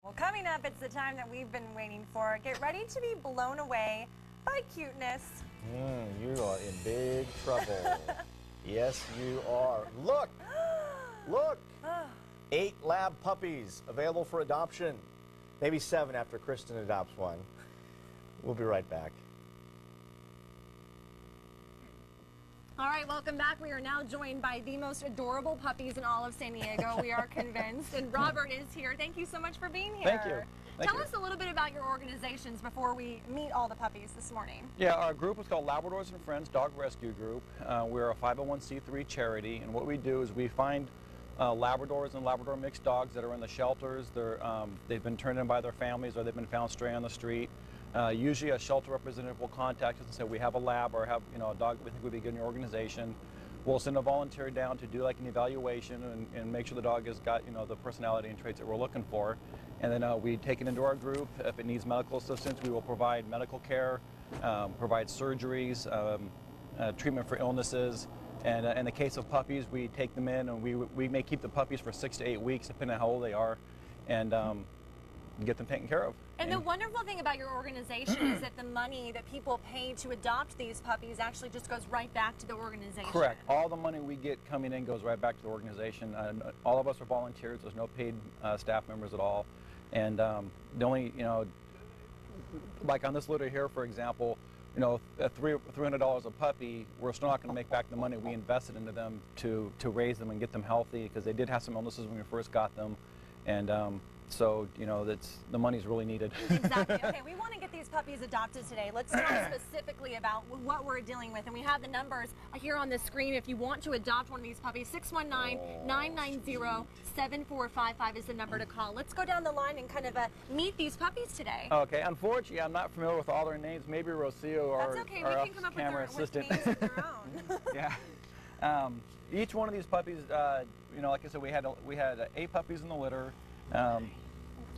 Well, coming up, it's the time that we've been waiting for. Get ready to be blown away by cuteness. You are in big trouble. Yes, you are. Look! Look! 8 lab puppies available for adoption. Maybe 7 after Kristen adopts one. We'll be right back. All right, welcome back. We are now joined by the most adorable puppies in all of San Diego. We are convinced. And Robert is here. Thank you so much for being here. Thank you. Tell us a little bit about your organizations before we meet all the puppies this morning. Yeah, our group is called Labradors and Friends Dog Rescue Group. We're a 501c3 charity, and what we do is we find Labradors and Labrador mixed dogs that are in the shelters. They've been turned in by their families, or they've been found stray on the street. Usually a shelter representative will contact us and say, we have a lab or have a dog we think would be good in your organization. We'll send a volunteer down to do like an evaluation and make sure the dog has got the personality and traits that we're looking for. And then we take it into our group. If it needs medical assistance, we will provide medical care, provide surgeries, treatment for illnesses. And in the case of puppies, we take them in and we may keep the puppies for 6 to 8 weeks, depending on how old they are, and get them taken care of. And the wonderful thing about your organization is that the money that people pay to adopt these puppies actually just goes right back to the organization. Correct. All the money we get coming in goes right back to the organization. All of us are volunteers. There's no paid staff members at all. And the only, like on this litter here, for example, at $300 a puppy, we're still not going to make back the money we invested into them to raise them and get them healthy, because they did have some illnesses when we first got them. And so, the money's really needed. Exactly. Okay, we want to get these puppies adopted today. Let's talk specifically about what we're dealing with. And we have the numbers here on the screen. If you want to adopt one of these puppies, 619-990-7455 is the number to call. Let's go down the line and kind of meet these puppies today. Okay. Unfortunately, I'm not familiar with all their names. Maybe Rocio or That's okay. our We can come up camera with assistant. names of their own. Yeah. Each one of these puppies, like I said, we had 8 puppies in the litter.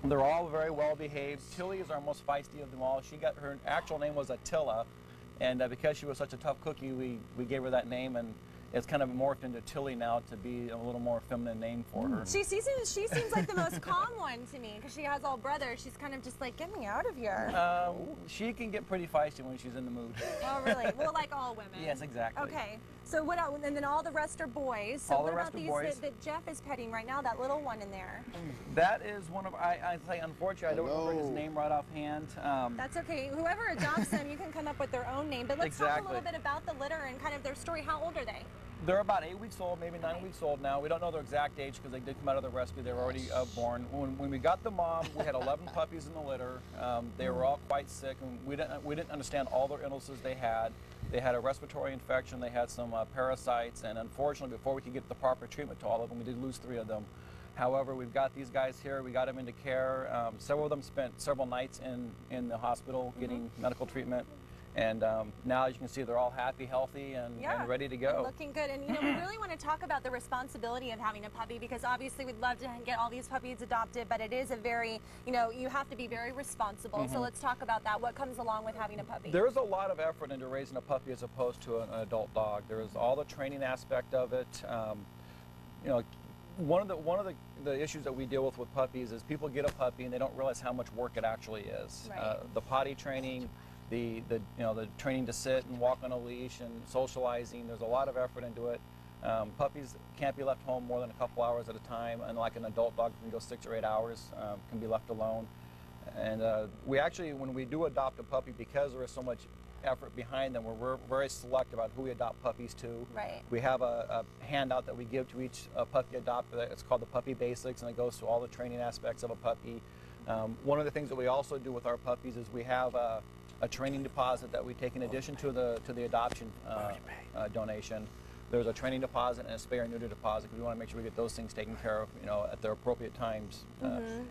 They're all very well behaved. Tilly is our most feisty of them all. Her actual name was Attila, and because she was such a tough cookie, we gave her that name, and it's kind of morphed into Tilly now to be a little more feminine name for her. She seems like the most calm one to me, because she has all brothers. She's kind of just like, get me out of here. She can get pretty feisty when she's in the mood. Oh, really? Well, like all women. Yes, exactly. Okay. So what else? And then all the rest are boys. So what about these that Jeff is petting right now, that little one in there? That is one of, I say, unfortunately, I don't remember his name right offhand. That's okay. Whoever adopts them, you can come up with their own name. But let's talk a little bit about the litter and kind of their story. How old are they? They're about 8 weeks old, maybe 9 weeks old now. We don't know their exact age because they did come out of the rescue. They were already born. When we got the mom, we had 11 puppies in the litter. They were all quite sick, and we didn't understand all their illnesses they had. They had a respiratory infection. They had some parasites, and unfortunately, before we could get the proper treatment to all of them, we did lose 3 of them. However, we've got these guys here. We got them into care. Several of them spent several nights in the hospital getting medical treatment. And now, as you can see, they're all happy, healthy, and ready to go. And looking good. And, we really want to talk about the responsibility of having a puppy, because obviously we'd love to get all these puppies adopted, but it is a very, you have to be very responsible. So let's talk about that. What comes along with having a puppy? There's a lot of effort into raising a puppy as opposed to an adult dog. There's all the training aspect of it. One of the issues that we deal with puppies is people get a puppy and they don't realize how much work it actually is. Right. The potty training, the training to sit and walk on a leash and socializing. There's a lot of effort into it. Puppies can't be left home more than a couple hours at a time, and like an adult dog can go 6 or 8 hours, can be left alone. And we actually, when we do adopt a puppy, because there is so much effort behind them, we're very selective about who we adopt puppies to. Right. We have a handout that we give to each puppy adopted. It's called the Puppy Basics, and it goes through all the training aspects of a puppy. One of the things that we also do with our puppies is we have a training deposit that we take in addition to the adoption donation. There's a training deposit and a spay or neuter deposit, because we want to make sure we get those things taken care of, at their appropriate times.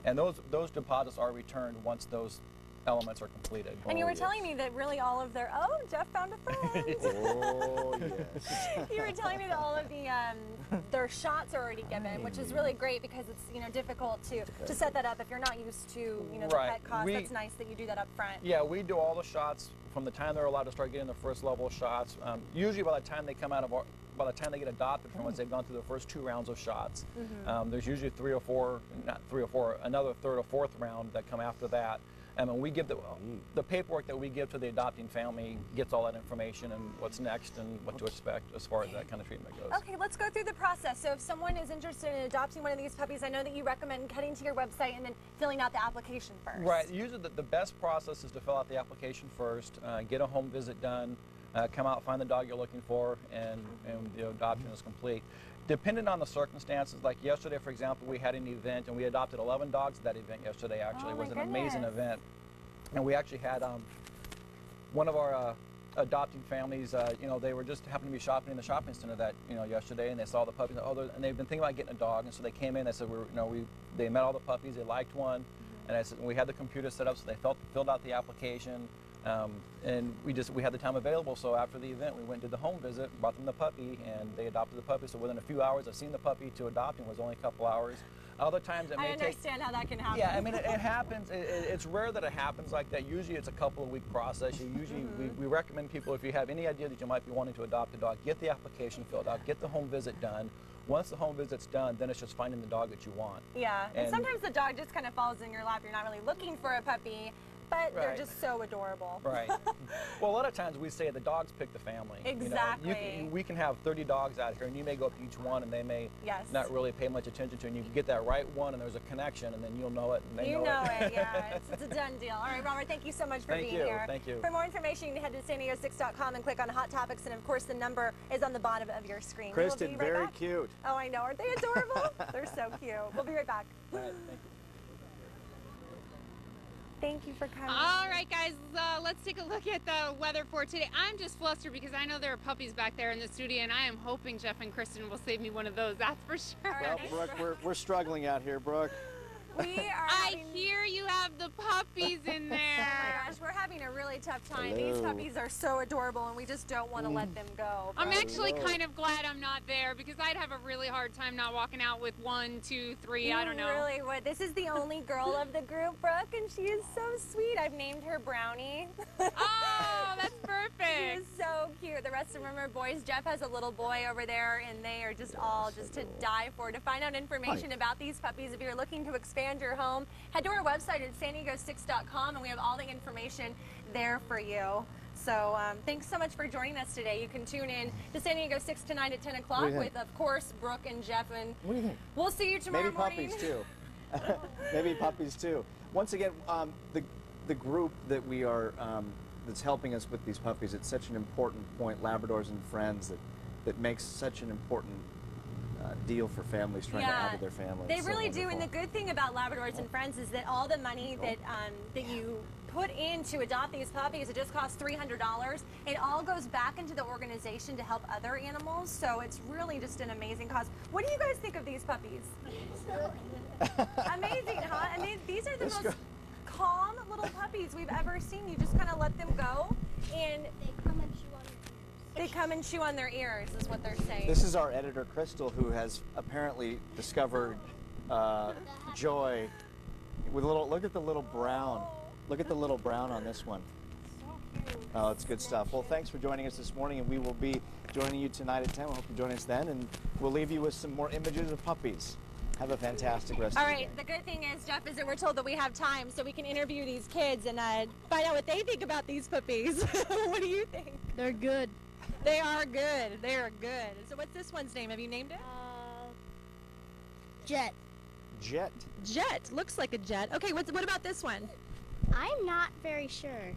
And those deposits are returned once those elements are completed. And you were telling me that really all of their, Jeff found a friend. Oh, yes. You were telling me that all of the their shots are already given, which is really great, because it's difficult to set that up if you're not used to the pet cost. That's nice that you do that up front. Yeah, we do all the shots from the time they're allowed to start getting the first level of shots. Usually by the time they come out of by the time they get adopted from us, they've gone through the first 2 rounds of shots. There's usually 3 or 4, not 3 or 4, another 3rd or 4th round that come after that. And when we give the paperwork that we give to the adopting family gets all that information and what's next and what to expect as far as that kind of treatment goes. Okay, let's go through the process. So if someone is interested in adopting one of these puppies, I know that you recommend heading to your website and then filling out the application first. Right. Usually the best process is to fill out the application first, get a home visit done, come out, find the dog you're looking for, and the adoption is complete. Depending on the circumstances, like yesterday, for example, we had an event and we adopted 11 dogs at that event yesterday, actually. It was an amazing event. And we actually had one of our adopting families, they were just happened to be shopping in the shopping center that, yesterday, and they saw the puppies, and they've been thinking about getting a dog, and so they came in, they said, they met all the puppies, they liked one, and I said, we had the computer set up, so they filled out the application. And we had the time available, so after the event we went and did the home visit, brought them the puppy, and they adopted the puppy. So within a few hours of seeing the puppy to adopting was only a couple hours. Other times it may take... I understand how that can happen. Yeah, I mean, it happens. It's rare that it happens like that. Usually it's a couple of week process. We recommend people, if you have any idea that you might be wanting to adopt a dog, get the application filled out, get the home visit done. Once the home visit's done, then it's just finding the dog that you want. Yeah, and sometimes the dog just kind of falls in your lap. You're not really looking for a puppy, but they're just so adorable. Right. Well, a lot of times we say the dogs pick the family. Exactly. We can have 30 dogs out here, and you may go up to each one, and they may not really pay much attention to it. And you can get that right one, and there's a connection, and then you'll know it, and they know it. Yeah. It's a done deal. All right, Robert, thank you so much for being here. Thank you. For more information, you can head to SanDiego6.com and click on Hot Topics, and of course, the number is on the bottom of your screen. Kristen, we'll very cute. Oh, I know. Aren't they adorable? They're so cute. We'll be right back. All right, thank you. Thank you for coming. All right, guys, let's take a look at the weather for today. I'm just flustered because I know there are puppies back there in the studio, and I am hoping Jeff and Kristen will save me one of those. That's for sure. Well, Brooke, we're struggling out here, Brooke. I hear you have the puppies in there. Oh my gosh, we're having a really tough time. Hello. These puppies are so adorable, and we just don't want to let them go. I'm actually kind of glad I'm not there because I'd have a really hard time not walking out with 1, 2, 3, I don't know. You really would. This is the only girl of the group, Brooke, and she is so sweet. I've named her Brownie. Oh, that's perfect. She is so cute. The rest of them are boys. Jeff has a little boy over there, and they are just all just to die for. To find out information about these puppies, if you're looking to expand your home, head to our website at SanDiego6.com, and we have all the information there for you. So thanks so much for joining us today. You can tune in to San Diego 6 to 9 at 10 o'clock with, of course, Brooke and Jeff. And what do you think? We'll see you tomorrow morning. Maybe puppies, too. Maybe puppies, too. Once again, the group that we are, that's helping us with these puppies, it's such an important point, Labradors and Friends, that makes such an important deal for families trying to add to their families. They really do, and the good thing about Labradors and Friends is that all the money that you put in to adopt these puppies, it just costs $300. It all goes back into the organization to help other animals, so it's really just an amazing cause. What do you guys think of these puppies? Amazing, huh? And these are the most calm little puppies we've ever seen. You just kind of let them go, and they come and chew on their ears, is what they're saying. This is our editor, Crystal, who has apparently discovered joy. With look at the little brown. Look at the little brown on this one. Oh, it's good stuff. Well, thanks for joining us this morning, and we will be joining you tonight at 10. We hope you join us then, and we'll leave you with some more images of puppies. Have a fantastic rest of the day. All right, the good thing is, Jeff, is that we're told that we have time so we can interview these kids and find out what they think about these puppies. What do you think? They're good. They are good. They are good. So what's this one's name? Have you named it? Jet. Jet. Jet. Looks like a jet. Okay, what about this one? I'm not very sure.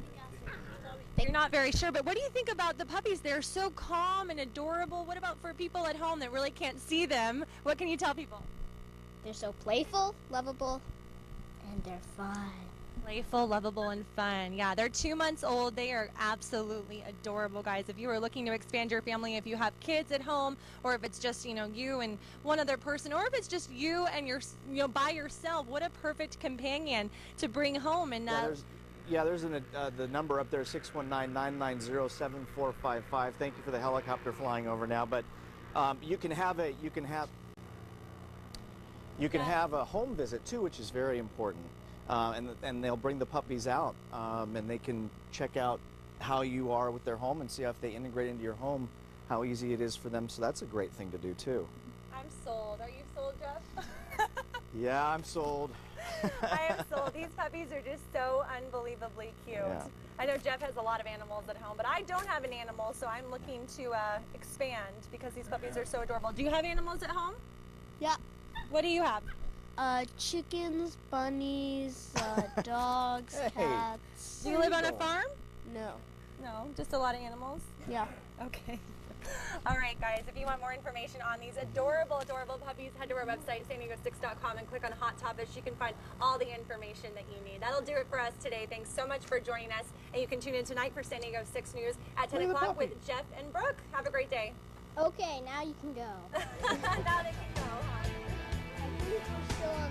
You're not very sure, but what do you think about the puppies? They're so calm and adorable. What about for people at home that really can't see them? What can you tell people? They're so playful, lovable, and they're fun. Playful, lovable, and fun. Yeah, they're 2 months old. They are absolutely adorable, guys. If you are looking to expand your family, if you have kids at home, or if it's just, you and one other person, or if it's just you and you're, by yourself, what a perfect companion to bring home. And there's the number up there, 619-990-7455. Thank you for the helicopter flying over now. But you can have a home visit too, which is very important. And they'll bring the puppies out, and they can check out how you are with their home and see if they integrate into your home, how easy it is for them. So that's a great thing to do too. I'm sold. Are you sold, Jeff? Yeah, I'm sold. I am sold. These puppies are just so unbelievably cute. Yeah. I know Jeff has a lot of animals at home, but I don't have an animal, so I'm looking to expand because these puppies are so adorable. Do you have animals at home? Yeah. What do you have? Chickens, bunnies, dogs, Hey. cats. Do you live on a farm? No. No, just a lot of animals. Yeah. Okay. All right, guys, if you want more information on these adorable, adorable puppies, head to our website, san-diego6.com, and click on Hot Topics. You can find all the information that you need. That'll do it for us today. Thanks so much for joining us. And you can tune in tonight for San Diego 6 News at 10 Look at the o'clock puppy. with Jeff and Brooke. Have a great day. Okay, now you can go. Now they can go. I think we're still on